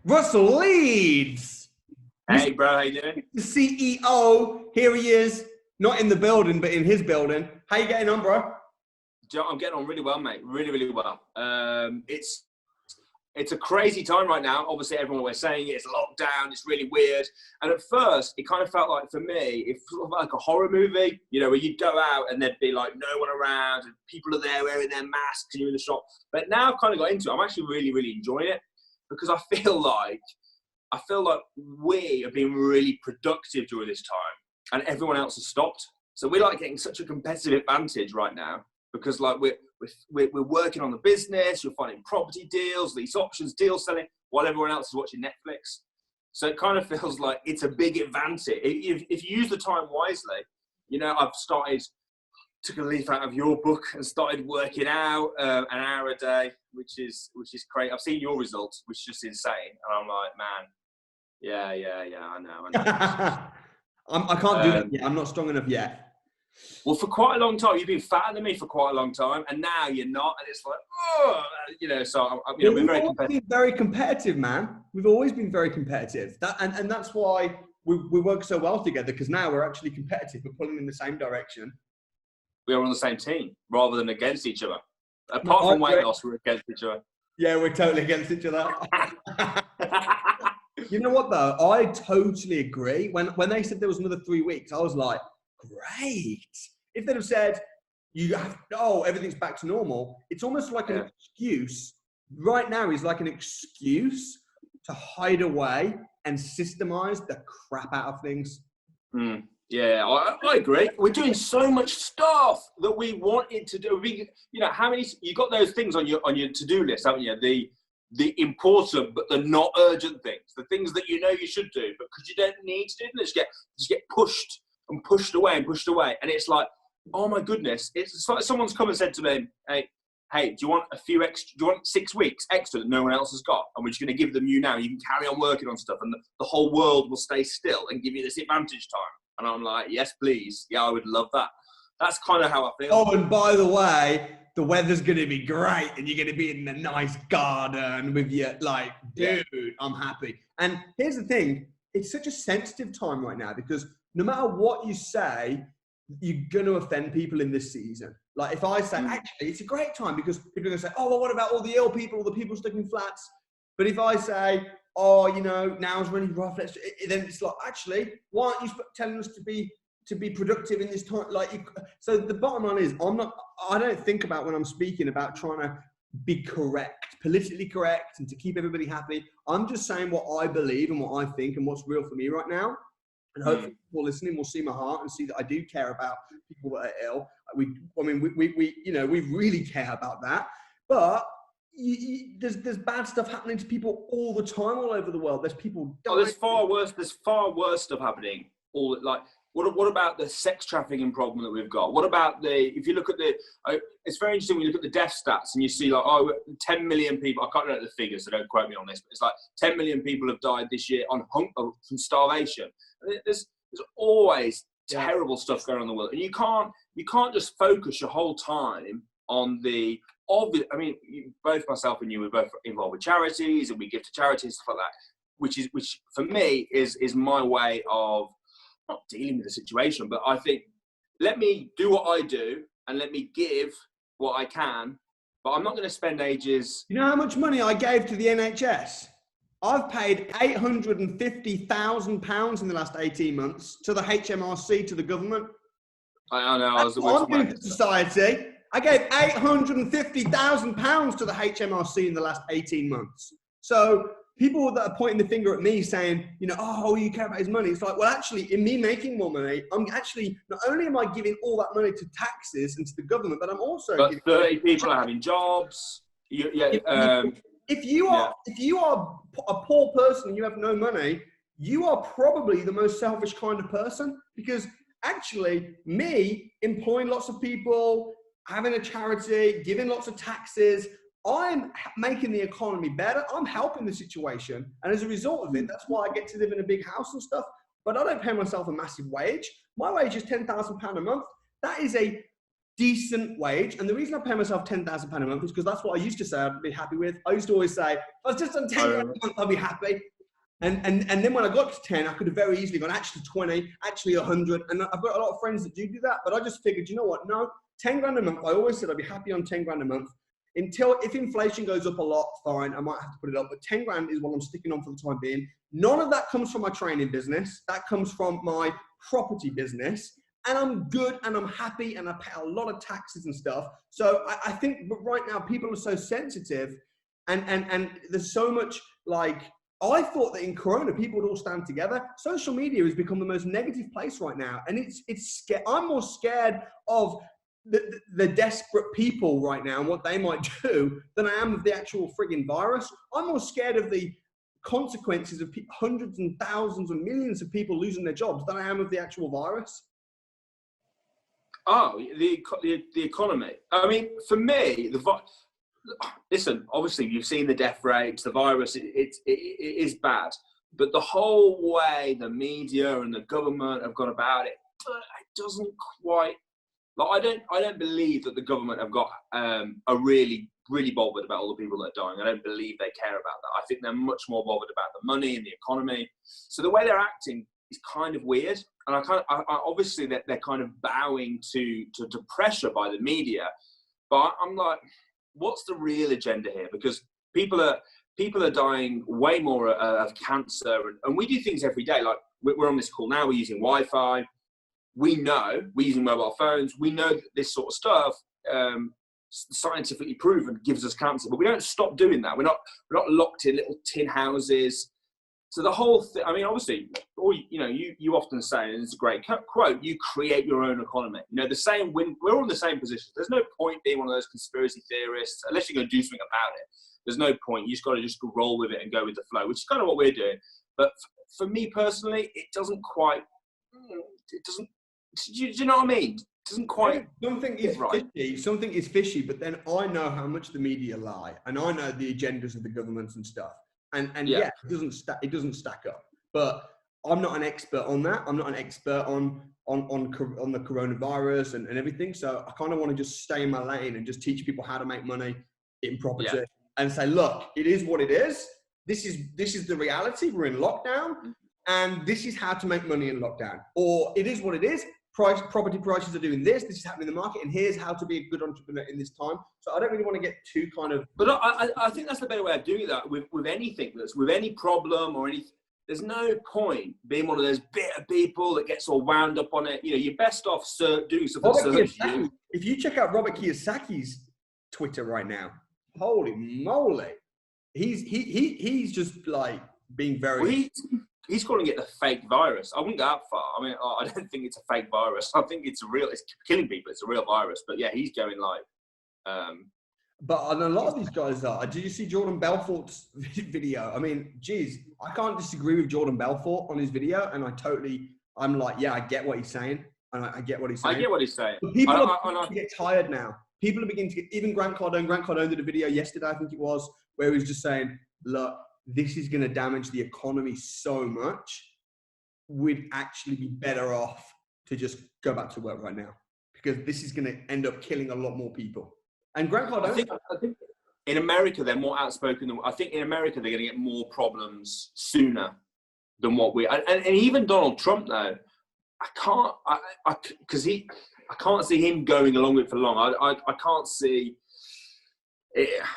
Russell Leeds, Hey, bro, how you doing? the CEO. Here he is, not in the building, but in his building. How you getting on, bro? I'm getting on really well, mate. Really, really well. It's a crazy time right now. Obviously, everyone was saying it's lockdown. It's really weird. And at first, it kind of felt like, for me, it felt like a horror movie. You know, where you'd go out and there'd be like no one around, and people are there wearing their masks, and you're in the shop. But now I've kind of got into it. I'm actually really, really enjoying it because I feel like we have been really productive during this time, and everyone else has stopped. So we're like getting such a competitive advantage right now because like we're working on the business, we're finding property deals, lease options, deal selling, while everyone else is watching Netflix. So it kind of feels like it's a big advantage if you use the time wisely. You know, took a leaf out of your book and started working out an hour a day, which is great. I've seen your results, which is just insane, and I'm like, man. Yeah, I know. I can't do that yet. I'm not strong enough yet. Well, for quite a long time, you've been fatter than me for quite a long time, and now you're not, and it's like, oh, you know. So, we're very competitive. We've been very competitive, man. We've always been very competitive. And that's why we work so well together, because now we're actually competitive. We're pulling in the same direction. We are on the same team rather than against each other. Apart from weight loss, we're against each other. Yeah, we're totally against each other. You know what though? I totally agree. When they said there was another 3 weeks, I was like, great. If they'd have said, everything's back to normal, it's almost like an excuse. Right now is like an excuse to hide away and systemize the crap out of things. Yeah, I agree. We're doing so much stuff that we wanted to do. How many? You got those things on your to-do list, haven't you? The important but the not urgent things, the things that you know you should do, but because you don't need to do them, just get pushed and pushed away and pushed away. And it's like, oh my goodness, it's like someone's come and said to me, hey, do you want a few extra? Do you want 6 weeks extra that no one else has got? And we're just going to give them you now. You can carry on working on stuff, and the whole world will stay still and give you this advantage time. And I'm like, yes, please. Yeah, I would love that. That's kind of how I feel. Oh, and by the way, the weather's going to be great, and you're going to be in a nice garden with your, like, dude, I'm happy. And here's the thing. It's such a sensitive time right now because no matter what you say, you're going to offend people in this season. Like, if I say, actually, it's a great time because people are going to say, oh, well, what about all the ill people, all the people stuck in flats? But if I say, oh, you know, now's really rough, then it's like, actually, why aren't you telling us to be productive in this time? So the bottom line is, I don't think about when I'm speaking about trying to be correct, politically correct, and to keep everybody happy. I'm just saying what I believe and what I think and what's real for me right now. And hopefully people listening will see my heart and see that I do care about people that are ill. We really care about that. But there's bad stuff happening to people all the time, all over the world. There's people dying. There's far worse stuff happening. What about the sex trafficking problem that we've got? What about if you look at it's very interesting when you look at the death stats and you see like, 10 million people, I can't remember the figures, so don't quote me on this, but it's like 10 million people have died this year from starvation. There's always terrible stuff going on in the world. And you can't just focus your whole time on the obvious. I mean, both myself and you were both involved with charities, and we give to charities, stuff like that, which for me is my way of not dealing with the situation, but I think, let me do what I do and let me give what I can, but I'm not going to spend ages. You know how much money I gave to the NHS? I've paid £850,000 in the last 18 months to the HMRC, to the government. I know. I was doing for society. I gave £850,000 to the HMRC in the last 18 months. So people that are pointing the finger at me saying, you know, oh, you care about his money. It's like, well, actually, in me making more money, I'm actually, not only am I giving all that money to taxes and to the government, but I'm also. But 30 people are having jobs. If you are a poor person and you have no money, you are probably the most selfish kind of person, because actually me employing lots of people, having a charity, giving lots of taxes, I'm making the economy better. I'm helping the situation. And as a result of it, that's why I get to live in a big house and stuff. But I don't pay myself a massive wage. My wage is £10,000 a month. That is a decent wage. And the reason I pay myself £10,000 a month is because that's what I used to say I'd be happy with. I used to always say, if I was just on 10 grand a month, I'd be happy. And then when I got to 10, I could have very easily gone actually 20, actually 100. And I've got a lot of friends that do that. But I just figured, you know what? No, 10 grand a month. I always said I'd be happy on 10 grand a month. Until, if inflation goes up a lot, fine, I might have to put it up. But 10 grand is what I'm sticking on for the time being. None of that comes from my training business. That comes from my property business. And I'm good and I'm happy and I pay a lot of taxes and stuff. So I think, but right now people are so sensitive and there's so much like, I thought that in Corona, people would all stand together. Social media has become the most negative place right now. And it's I'm more scared of the desperate people right now and what they might do than I am of the actual frigging virus. I'm more scared of the consequences of hundreds and thousands and millions of people losing their jobs than I am of the actual virus. Oh, the economy. I mean, for me, listen, obviously you've seen the death rates, the virus, it is bad. But the whole way the media and the government have gone about it, it doesn't quite, like, I don't believe that the government have got, are really bothered about all the people that are dying. I don't believe they care about that. I think they're much more bothered about the money and the economy. So the way they're acting is kind of weird. And I obviously they're kind of bowing to pressure by the media. But I'm like, what's the real agenda here? Because people are dying way more of cancer, and we do things every day. Like we're on this call now, we're using Wi-Fi. We're using mobile phones. We know that this sort of stuff scientifically proven gives us cancer, but we don't stop doing that. We're not locked in little tin houses. So the whole thing, I mean, obviously, you often say, and it's a great quote, you create your own economy. You know, we're all in the same position. There's no point being one of those conspiracy theorists, unless you're going to do something about it. There's no point. You just got to just roll with it and go with the flow, which is kind of what we're doing. But for me personally, it doesn't. Do you know what I mean? It doesn't quite. Something is right. Fishy. Something is fishy, but then I know how much the media lie, and I know the agendas of the governments and stuff. And yeah, it doesn't stack up. But I'm not an expert on that. I'm not an expert on the coronavirus and everything. So I kind of want to just stay in my lane and just teach people how to make money in property and say, look, it is what it is. This is the reality. We're in lockdown, and this is how to make money in lockdown. Or it is what it is. Property prices are doing this. This is happening in the market, and here's how to be a good entrepreneur in this time. So I don't really want to get too kind of. But I think that's the better way of doing that with anything. With any problem or anything. There's no point being one of those bitter people that gets all wound up on it. You know, you're best off doing something. If you check out Robert Kiyosaki's Twitter right now, holy moly, he's just like being very. Well, he's calling it the fake virus. I wouldn't go that far. I mean, I don't think it's a fake virus. I think it's killing people. It's a real virus. But yeah, he's going like. But a lot of these guys are. Did you see Jordan Belfort's video? I mean, geez, I can't disagree with Jordan Belfort on his video. And I'm like, yeah, I get what he's saying. And I get what he's saying. I get what he's saying. But people are beginning to get tired now. People are beginning to get, even Grant Cardone did a video yesterday, I think it was, where he was just saying, look, this is going to damage the economy so much. We'd actually be better off to just go back to work right now, because this is going to end up killing a lot more people. And Grant Cardone, I think in America they're more outspoken. I think in America they're going to get more problems sooner than what we. And even Donald Trump though, I can't see him going along with it for long. I can't see.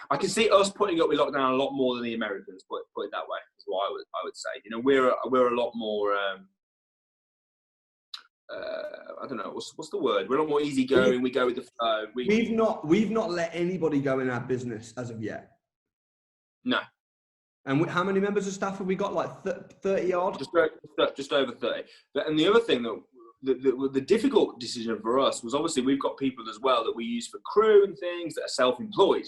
I can see us putting up with lockdown a lot more than the Americans. Put it that way. Is what I would say. You know, we're a lot more. I don't know what's the word. We're a lot more easygoing. We go with the flow. We've not let anybody go in our business as of yet. No. And how many members of staff have we got? Like 30 odd. Just over 30. And the other thing that. The difficult decision for us was obviously we've got people as well that we use for crew and things that are self-employed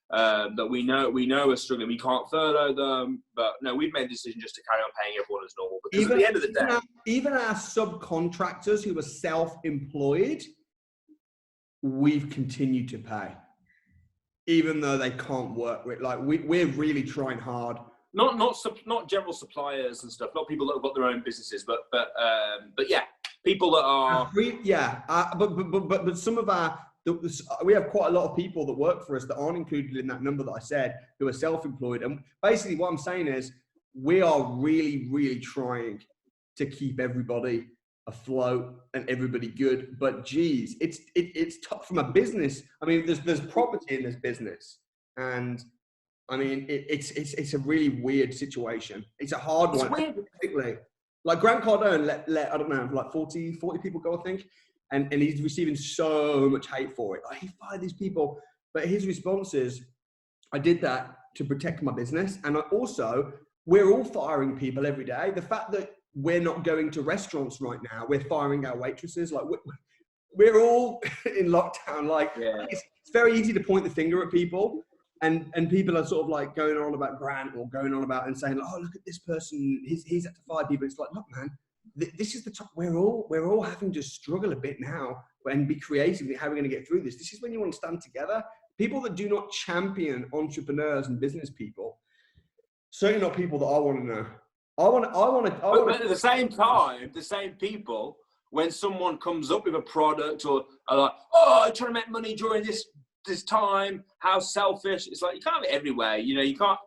that we know are struggling. We can't furlough them, but no, we've made the decision just to carry on paying everyone as normal, because at the end of the day, even our subcontractors who are self-employed, we've continued to pay, even though they can't work. We're really trying hard. Not general suppliers and stuff, not people that have got their own businesses, but yeah. People that are but some of our we have quite a lot of people that work for us that aren't included in that number that I said, who are self-employed. And basically what I'm saying is we are really, really trying to keep everybody afloat and everybody good. But geez, it's tough from a business. I mean, there's property in this business, and I mean, it's a really weird situation. It's a hard one. Weird. Like Grant Cardone let I don't know, like 40 people go, I think. And he's receiving so much hate for it. Like, he fired these people. But his response is, I did that to protect my business. And we're all firing people every day. The fact that we're not going to restaurants right now, we're firing our waitresses. Like, we're all in lockdown. Like, it's very easy to point the finger at people. And people are sort of like going on about Grant or going on about and saying, oh, look at this person, he's had to fire people. It's like, look, man, this is the top. We're all having to struggle a bit now and be creative in how we're going to get through this. This is when you want to stand together. People that do not champion entrepreneurs and business people, certainly not people that I want to know. But at the same time, the same people, when someone comes up with a product or are like, oh, I'm trying to make money during this time, how selfish. It's like, you can't have it everywhere. You know, you can't,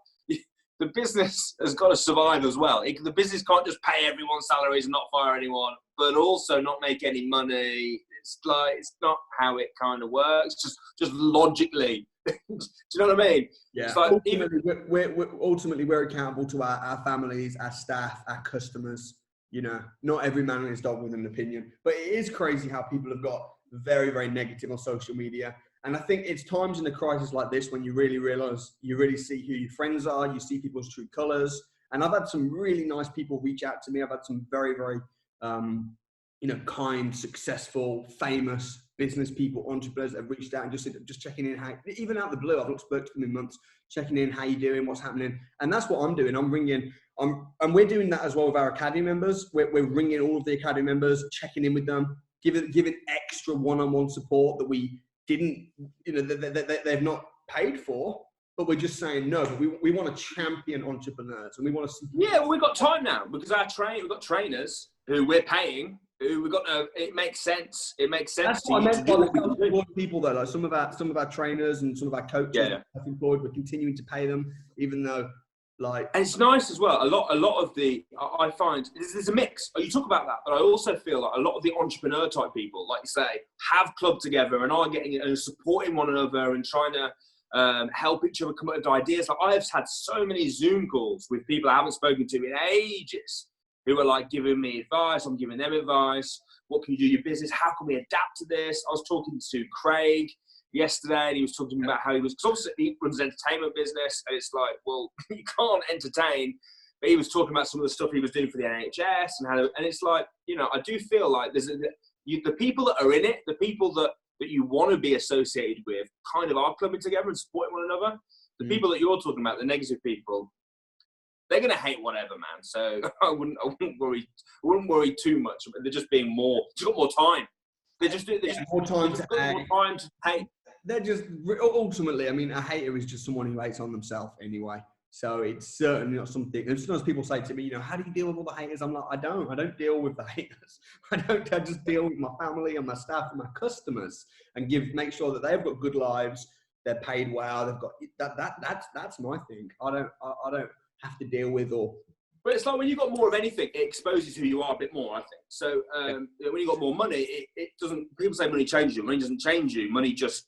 the business has got to survive as well. The business can't just pay everyone's salaries and not fire anyone, but also not make any money. It's like, it's not how it kind of works, just logically. Do you know what I mean? Yeah. It's like, ultimately, we're accountable to our families, our staff, our customers. You know, not every man and his dog with an opinion. But it is crazy how people have got very, very negative on social media. And I think it's times in a crisis like this when you really realize, you really see who your friends are, you see people's true colors. And I've had some really nice people reach out to me. I've had some very, very, kind, successful, famous business people, entrepreneurs that have reached out and just checking in, how, even out of the blue, I've not spoken to them in months, checking in, how you doing, what's happening. And that's what I'm doing. And we're doing that as well with our Academy members. We're ringing all of the Academy members, checking in with them, giving extra one-on-one support that we didn't, they've not paid for, but we're just saying no. But we want to champion entrepreneurs, and we want to see. Yeah, well, we've got time now because we've got trainers who we're paying. It makes sense. It makes sense. That's what I meant by the people though. Like some of our trainers and some of our coaches, self-employed, we're continuing to pay them, even though. And it's nice as well. A lot of I find there's a mix. You talk about that, but I also feel like a lot of the entrepreneur type people, like you say, have clubbed together and are getting and supporting one another and trying to help each other come up with ideas. Like, I have had so many Zoom calls with people I haven't spoken to in ages who are like giving me advice. I'm giving them advice. What can you do in your business? How can we adapt to this? I was talking to Craig yesterday, and he was talking about how because obviously he runs an entertainment business, and it's like, well, you can't entertain. But he was talking about some of the stuff he was doing for the NHS and it's like, I do feel like there's the people that are in it, the people that you want to be associated with, kind of are clubbing together and supporting one another. The people that you're talking about, the negative people, they're going to hate whatever, man. So I wouldn't worry too much. They're just being just got more time. They just more time to hate. They're just ultimately, I mean, a hater is just someone who hates on themselves anyway. So it's certainly not something. And sometimes people say to me, how do you deal with all the haters? I'm like, I don't deal with the haters. I just deal with my family and my staff and my customers and make sure that they've got good lives. They're paid well. They've got that's my thing. I don't have to deal with or. But it's like when you've got more of anything, it exposes who you are a bit more, I think. So when you've got more money, it doesn't, people say money changes you. Money doesn't change you. Money just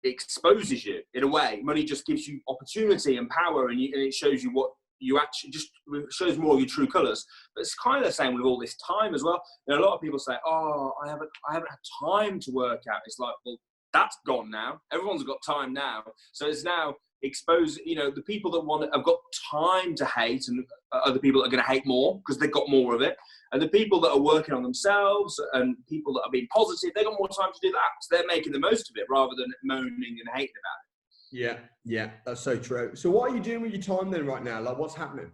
exposes you in a way. Money just gives you opportunity and power, and it shows you what you actually, just shows more of your true colours. But it's kind of the same with all this time as well. A lot of people say, oh, I haven't had time to work out. It's like, well, that's gone now. Everyone's got time now. So it's now expose, the people that have got time to hate and other people that are going to hate more because they've got more of it. And the people that are working on themselves and people that are being positive, they've got more time to do that. So they're making the most of it rather than moaning and hating about it. Yeah, that's so true. So what are you doing with your time then right now? Like, what's happening?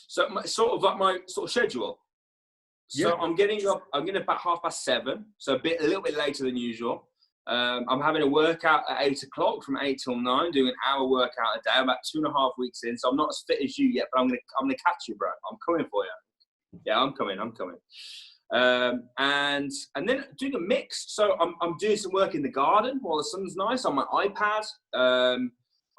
So my sort of schedule. So I'm getting up about 7:30, so a little bit later than usual. I'm having a workout at 8 o'clock from 8 till 9, doing an hour workout a day. I'm about 2.5 weeks in, so I'm not as fit as you yet, but I'm gonna catch you, bro. I'm coming for you. Yeah, I'm coming. And then doing a mix. So I'm doing some work in the garden while the sun's nice on my iPad.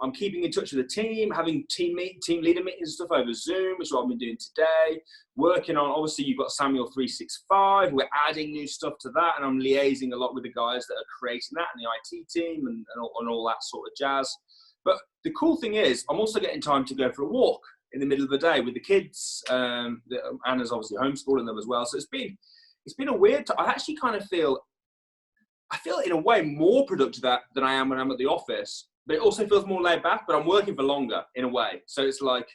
I'm keeping in touch with the team, having team leader meetings and stuff over Zoom, which is what I've been doing today. Working on, obviously, you've got Samuel 365. We're adding new stuff to that, and I'm liaising a lot with the guys that are creating that and the IT team and all that sort of jazz. But the cool thing is, I'm also getting time to go for a walk in the middle of the day with the kids. Anna's obviously homeschooling them as well. So it's been a weird I actually kind of feel in a way more productive than I am when I'm at the office. But it also feels more laid back, but I'm working for longer in a way. So it's like,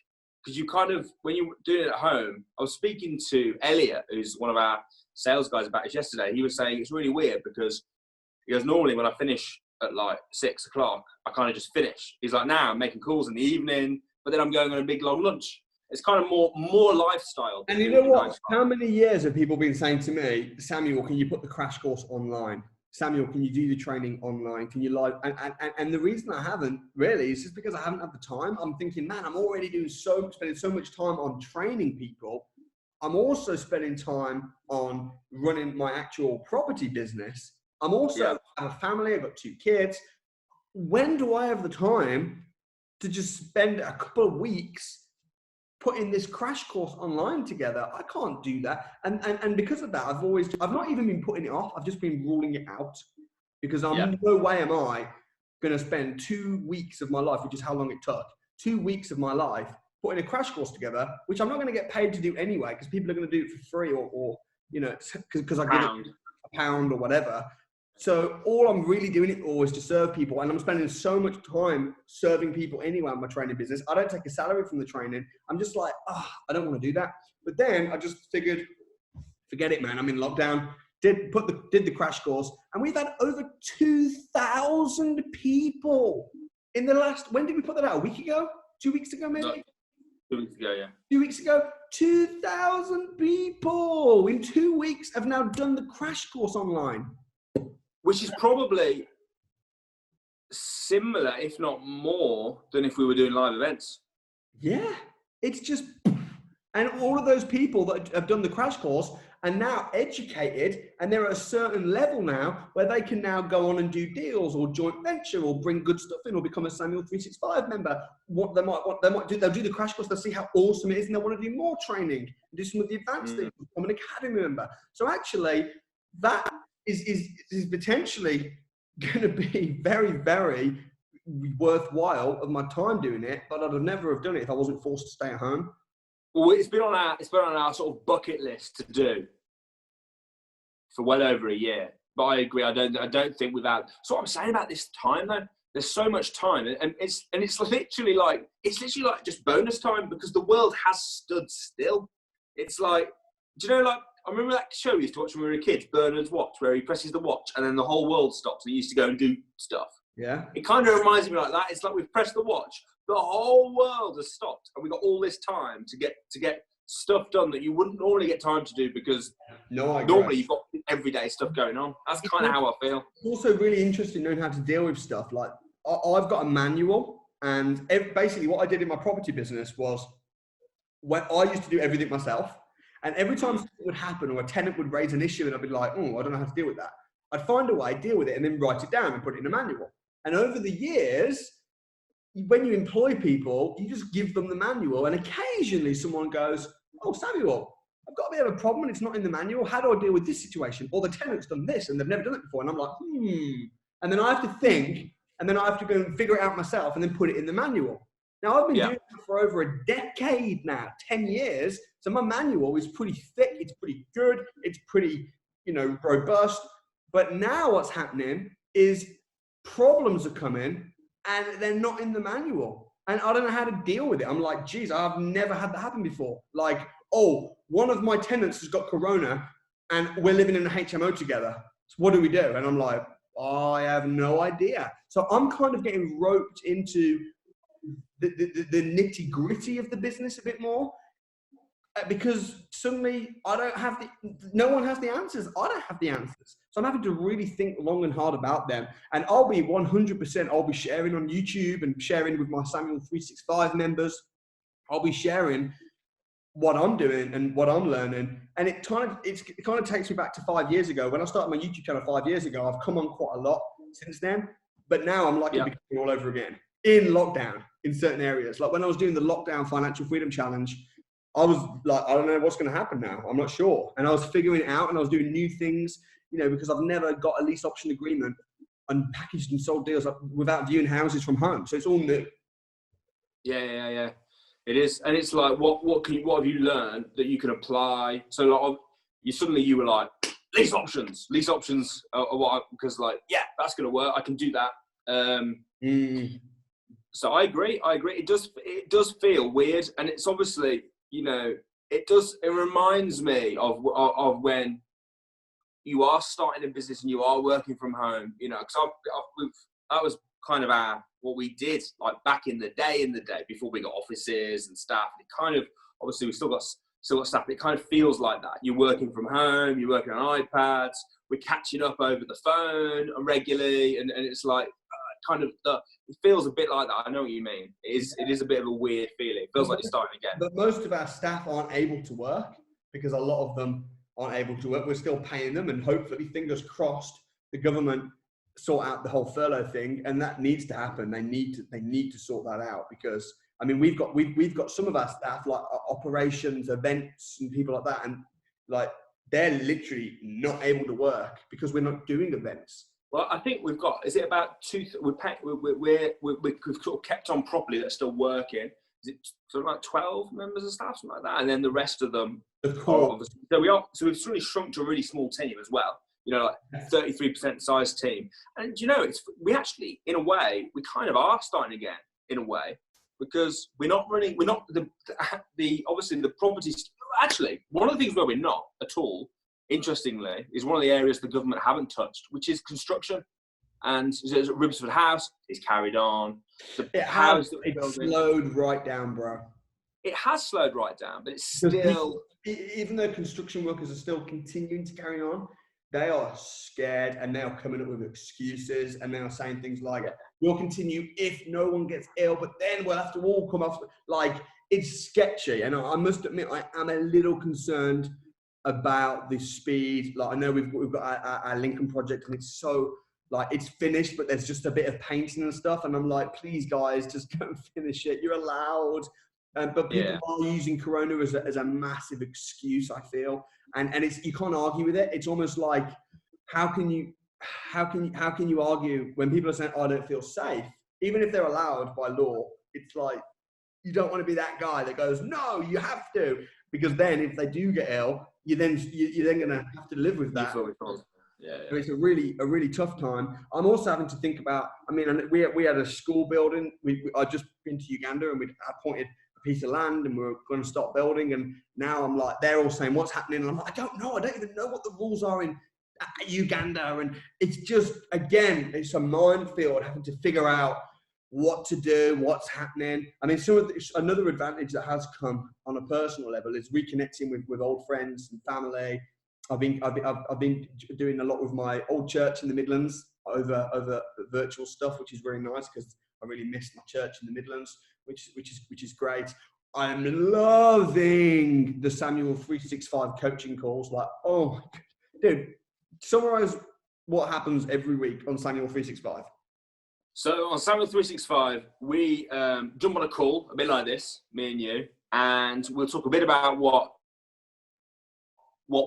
because you kind of, when you're doing it at home, I was speaking to Elliot, who's one of our sales guys, about this yesterday. He was saying it's really weird because he goes, normally when I finish at like 6 o'clock, I kind of just finish. He's like, now I'm making calls in the evening, but then I'm going on a big long lunch. It's kind of more lifestyle. And you know what? How many years have people been saying to me, Samuel, can you put the crash course online? Samuel, can you do the training online? Can you live? And the reason I haven't really is just because I haven't had the time. I'm thinking, man, I'm already spending so much time on training people. I'm also spending time on running my actual property business. I'm also have a family. I've got 2 kids. When do I have the time to just spend a couple of weeks putting this crash course online together? I can't do that. And because of that, I've not even been putting it off. I've just been ruling it out because no way am I going to spend 2 weeks of my life, which is how long it took, 2 weeks of my life putting a crash course together, which I'm not going to get paid to do anyway, because people are going to do it for free or you know, because I give it a pound or whatever. So all I'm really doing it for is to serve people, and I'm spending so much time serving people anyway in my training business. I don't take a salary from the training. I'm just like, I don't want to do that. But then I just figured, forget it, man. I'm in lockdown. Did the crash course, and we've had over 2,000 people in the last. When did we put that out? A week ago? 2 weeks ago, maybe? No, 2 weeks ago, yeah. 2 weeks ago, 2,000 people in 2 weeks have now done the crash course online. Which is probably similar, if not more, than if we were doing live events. Yeah, it's just, and all of those people that have done the crash course are now educated, and they're at a certain level now where they can now go on and do deals or joint venture or bring good stuff in or become a Samuel 365 member. They'll do the crash course, they'll see how awesome it is, and they'll want to do more training, do some of the advanced things, become an academy member. So actually, that is potentially going to be very, very worthwhile of my time doing it, but I'd never have done it if I wasn't forced to stay at home. Well, it's been on our sort of bucket list to do for well over a year. But I agree. I don't think without. So what I'm saying about this time though, there's so much time, and it's literally like just bonus time because the world has stood still. It's like, do you know, like, I remember that show we used to watch when we were kids, Bernard's Watch, where he presses the watch and then the whole world stops and he used to go and do stuff. Yeah. It kind of reminds me like that. It's like we've pressed the watch, the whole world has stopped, and we've got all this time to get stuff done that you wouldn't normally get time to do because normally you've got everyday stuff going on. That's kind of how I feel. It's also really interesting knowing how to deal with stuff. Like I've got a manual, and basically what I did in my property business was when I used to do everything myself. And every time something would happen or a tenant would raise an issue and I'd be like, I don't know how to deal with that, I'd find a way, deal with it, and then write it down and put it in a manual. And over the years, when you employ people, you just give them the manual, and occasionally someone goes, oh, Samuel, I've got a bit of a problem and it's not in the manual. How do I deal with this situation? Or the tenant's done this and they've never done it before. And I'm like, And then I have to think, and then I have to go and figure it out myself and then put it in the manual. Now, I've been doing it for over a decade now, 10 years. So my manual is pretty thick. It's pretty good. It's pretty, robust. But now what's happening is problems are coming and they're not in the manual. And I don't know how to deal with it. I'm like, geez, I've never had that happen before. Like, one of my tenants has got corona and we're living in a HMO together. So what do we do? And I'm like, I have no idea. So I'm kind of getting roped into the nitty gritty of the business a bit more, because suddenly no one has the answers. I don't have the answers. So I'm having to really think long and hard about them. And I'll be 100%, I'll be sharing on YouTube and sharing with my Samuel 365 members. I'll be sharing what I'm doing and what I'm learning. And it kind of takes me back to 5 years ago. When I started my YouTube channel 5 years ago, I've come on quite a lot since then. But now I'm like it becoming all over again in lockdown in certain areas. Like when I was doing the lockdown financial freedom challenge, I was like, I don't know what's going to happen now. I'm not sure. And I was figuring it out and I was doing new things, you know, because I've never got a lease option agreement and packaged and sold deals without viewing houses from home. So it's all new. Yeah. It is. And it's like, what have you learned that you can apply? So like, you were like, lease options are what, because like, yeah, that's going to work. I can do that. So I agree. It does feel weird. And it's obviously, you know, it reminds me of when you are starting a business and you are working from home, you know, because that was kind of what we did like back in the day before we got offices and stuff. It kind of, obviously we still got stuff, but it kind of feels like that. You're working from home, you're working on iPads, we're catching up over the phone regularly, and it's like it feels a bit like that. I know what you mean. It is a bit of a weird feeling. It feels like you're starting again. But most of our staff aren't able to work because a lot of them aren't able to work. We're still paying them, and hopefully, fingers crossed, the government sort out the whole furlough thing, and that needs to happen. They need to sort that out, because I mean we've got some of our staff like operations, events, and people like that, and like they're literally not able to work because we're not doing events. Well, I think we've got, is it about we've sort of kept on properly that's still working. Is it sort of like 12 members of staff, something like that? And then the rest of them, of course. So we've sort of shrunk to a really small team as well. You know, like 33% size team. And you know, we actually, in a way, we kind of are starting again, in a way, because we're not obviously the properties. Actually, one of the things where we're not at all, interestingly, is one of the areas the government haven't touched, which is construction. And Ribsford House is carried on. It's slowed right down, bro. It has slowed right down, but it's still... Even though construction workers are still continuing to carry on, they are scared and they are coming up with excuses, and they are saying things like, we'll continue if no one gets ill, but then we'll have to all come off. Like, it's sketchy. And I must admit, I am a little concerned about the speed. Like, I know we've got our Lincoln project, and it's so like it's finished, but there's just a bit of painting and stuff. And I'm like, please guys, just go and finish it. You're allowed. But people are using Corona as a massive excuse, I feel. And it's, you can't argue with it. It's almost like, how can you argue when people are saying, oh, I don't feel safe, even if they're allowed by law? It's like, you don't want to be that guy that goes, no, you have to, because then if they do get ill, you're then going to have to live with that. Yeah. So it's a really tough time. I'm also having to think about, I mean, we had a school building. I'd just been to Uganda, and we appointed a piece of land, and we were going to start building. And now I'm like, they're all saying, what's happening? And I'm like, I don't know. I don't even know what the rules are in Uganda. And it's just, again, it's a minefield, having to figure out what to do, what's happening. I mean, another advantage that has come on a personal level is reconnecting with old friends and family. I've been doing a lot with my old church in the Midlands over virtual stuff, which is very nice, because I really miss my church in the Midlands, which is great. I'm loving the Samuel 365 coaching calls. Like, oh my God. Dude, summarize what happens every week on Samuel 365. So on Samuel 365, we jump on a call, a bit like this, me and you, and we'll talk a bit about what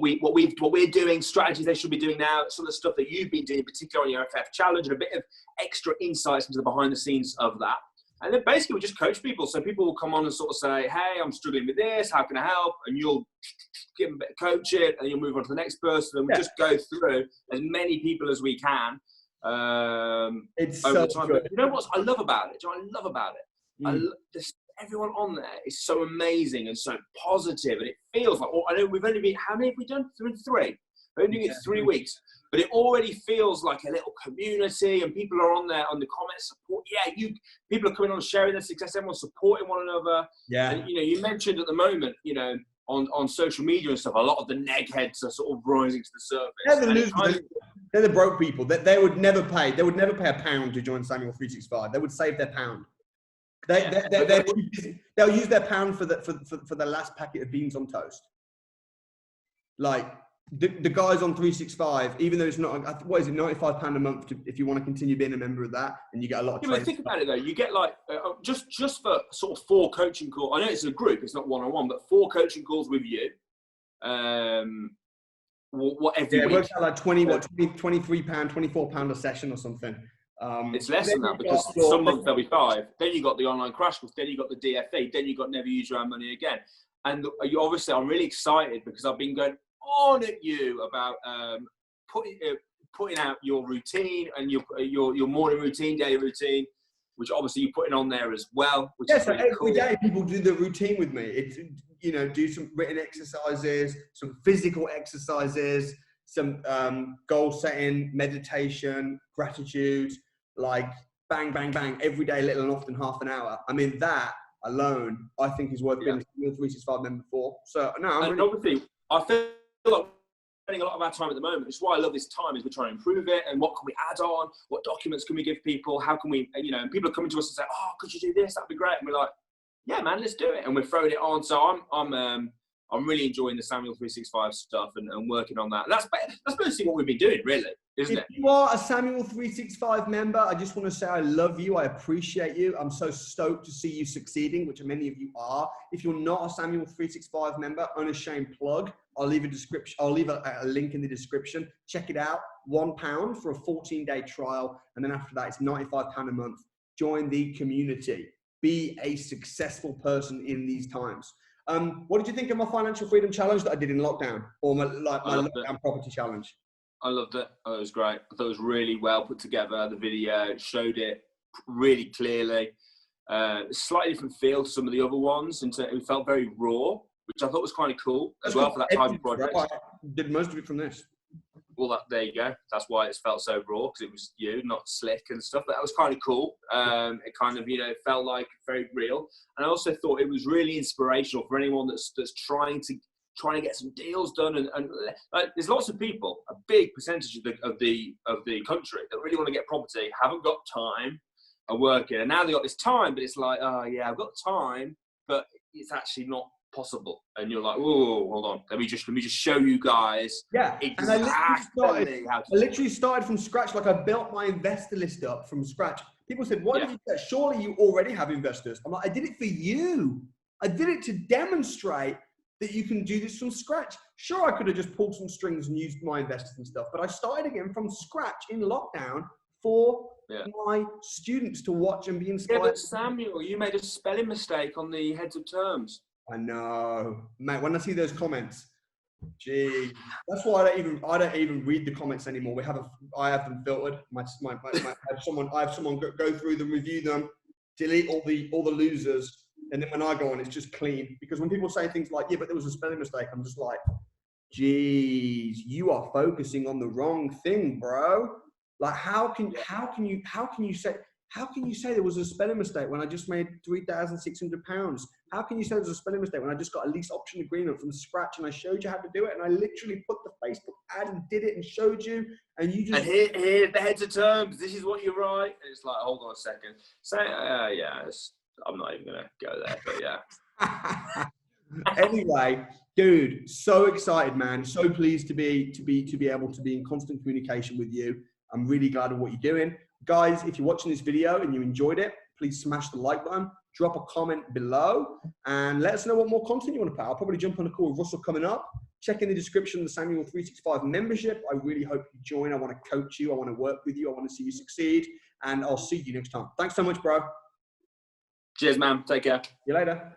we're doing, strategies they should be doing now, some of the stuff that you've been doing, particularly on your FF challenge, and a bit of extra insights into the behind the scenes of that. And then basically we just coach people. So people will come on and sort of say, hey, I'm struggling with this, how can I help? And you'll give them a bit of coaching, and you'll move on to the next person, and we just go through as many people as we can. It's over so time. good. But you know what I love about it? Do you know what I love about it? Everyone on there is so amazing and so positive, and it feels like, I know we've only been, how many have we done? Three. We've only been 3 weeks, but it already feels like a little community, and people are on there on the comments support. Yeah, people are coming on sharing their success. Everyone's supporting one another. Yeah, and you mentioned at the moment, on social media and stuff, a lot of the neckheads are sort of rising to the surface. They're the broke people. They would never pay. They would never pay £1 to join Samuel 365. They would save their pound. They'll use their pound for the last packet of beans on toast. Like the guys on 365, even though it's not, what is it, £95 a month if you want to continue being a member of that, and you get a lot of training. Think about it though, you get like just for sort of 4 coaching calls. I know it's a group, it's not one-on-one, but 4 coaching calls with you. What every week? It works out like £23, £24 a session or something. It's less than that because some months there'll be 5. Then you got the online crash course. Then you got the DFE. Then you got never use your own money again. And you obviously, I'm really excited because I've been going on at you about putting out your routine and your morning routine, daily routine, which obviously you're putting on there as well. Which is really every cool. day people do the routine with me. It's, do some written exercises, some physical exercises, some goal setting, meditation, gratitude, like bang, bang, bang, every day, little and often half an hour. I mean, that alone, I think is worth being a 365 member for. So, no, and obviously, I feel like spending a lot of our time at the moment. It's why I love this time, is we're trying to improve it. And what can we add on? What documents can we give people? How can we, and people are coming to us and say, oh, could you do this? That'd be great. And we're like, yeah, man, let's do it. And we're throwing it on. So I'm really enjoying the Samuel 365 stuff and working on that. That's basically what we've been doing, really, isn't it? If you are a Samuel 365 member, I just want to say I love you. I appreciate you. I'm so stoked to see you succeeding, which many of you are. If you're not a Samuel 365 member, unashamed plug. I'll leave a description. I'll leave a link in the description. Check it out. £1 for a 14-day trial, and then after that, it's £95 a month. Join the community. Be a successful person in these times. What did you think of my financial freedom challenge that I did in lockdown, or my lockdown property challenge? I loved it. Oh, it was great. I thought it was really well put together. The video showed it really clearly. Slightly different feel to some of the other ones, and it felt very raw, which I thought was kind of cool as well for that type of project. I did most of it from this. Well, there you go. That's why it felt so raw, because it was you, not slick and stuff. But that was kind of cool. It kind of, felt like very real. And I also thought it was really inspirational for anyone that's trying to get some deals done. And there's lots of people, a big percentage of the country that really want to get property, haven't got time, are working, and now they got this time, but it's like, oh yeah, I've got time, but it's actually not possible. And you're like, whoa, hold on, let me just show you guys. Yeah, exactly. I literally started from scratch. Like, I built my investor list up from scratch. People said, why did you do that? Surely you already have investors. I'm like, I did it for you. I did it to demonstrate that you can do this from scratch. Sure, I could have just pulled some strings and used my investors and stuff, but I started again from scratch in lockdown for my students to watch and be inspired. Yeah, but Samuel, you made a spelling mistake on the heads of terms. I know, mate. When I see those comments, gee, that's why I don't even read the comments anymore. I have them filtered. I have someone go through them, review them, delete all the losers, and then when I go on, it's just clean. Because when people say things like, "Yeah, but there was a spelling mistake," I'm just like, geez, you are focusing on the wrong thing, bro. Like, how can you say there was a spelling mistake when I just made £3,600? How can you say there's a spelling mistake when I just got a lease option agreement from scratch and I showed you how to do it, and I literally put the Facebook ad and did it and showed you, and you just... And here the heads of terms, this is what you write. And it's like, hold on a second. Say, I'm not even going to go there, but yeah. Anyway, dude, so excited, man. So pleased to be able to be in constant communication with you. I'm really glad of what you're doing. Guys, if you're watching this video and you enjoyed it, please smash the like button, drop a comment below, and let us know what more content you want to put. I'll probably jump on a call with Russell coming up. Check in the description of the Samuel 365 membership. I really hope you join. I want to coach you. I want to work with you. I want to see you succeed, and I'll see you next time. Thanks so much, bro. Cheers, man. Take care. See you later.